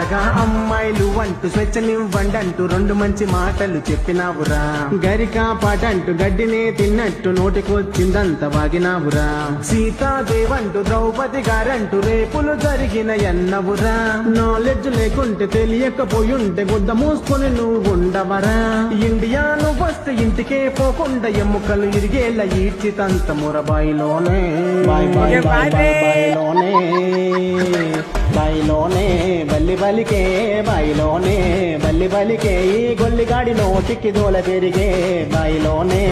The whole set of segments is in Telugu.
కొత్తగా అమ్మాయిలు అంటూ స్వేచ్ఛనివ్వండంటూ రెండు మంచి మాటలు చెప్పినావురా. గరికా పాటంటూ గడ్డినే తిన్నట్టు నోటికొచ్చిందంత వాగినావురా. సీతాదేవంటూ ద్రౌపది గారంటూ రేపులు జరిగిన ఎన్నవురా. నాలెడ్జ్ లేకుంటే తెలియకపోయుంటే గుద్ద మూసుకొని నువ్వు ఉండవరా. ఇండియా నువ్వు వస్తే ఇంటికే పోకుండా ఎముకలు ఇరిగేళ్ళ ఈడ్చితంత మురబాయిలోనే బాయిలోనే బాయిలోనే బల్లి బలికే బాయిలోనే బల్లి బలికే ఈ గొల్లిగాడి నోటికి దూల పెరిగే బాయిలోనే.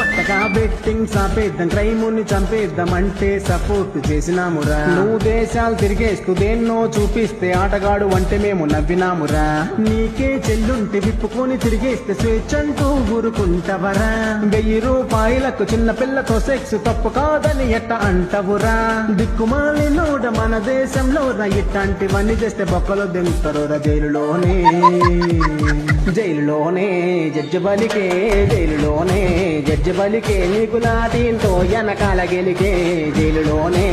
ఒట్టగా బెట్టింగ్ సాపేద్దాం క్రైముని చంపేద్దామంటే సపోర్ట్ చేసినామురా. నువ్వు దేశాలు తిరిగేస్తూ దేన్నో చూపిస్తే ఆటగాడు అంటే మేము నవ్వినామురా. నీకే చెల్లుంటే విప్పుకొని తిరిగేస్తే స్వేచ్ఛంటూ ఊరుకుంటవరా. 1000 రూపాయలకు చిన్న పిల్లతో సెక్స్ తప్పు కాదని ఎట్ట అంటవురా. దిక్కుమాలి నోడ మన దేశంలో ఇట్లాంటివన్నీ చేస్తే బొక్కలు దింపుతారురా. జైలులోనే జైలులోనే జడ్జి బలికే జైలులోనే జడ్జి బలికే నీకు లాఠీంతో వెనకాల గెలికే జైలులోనే.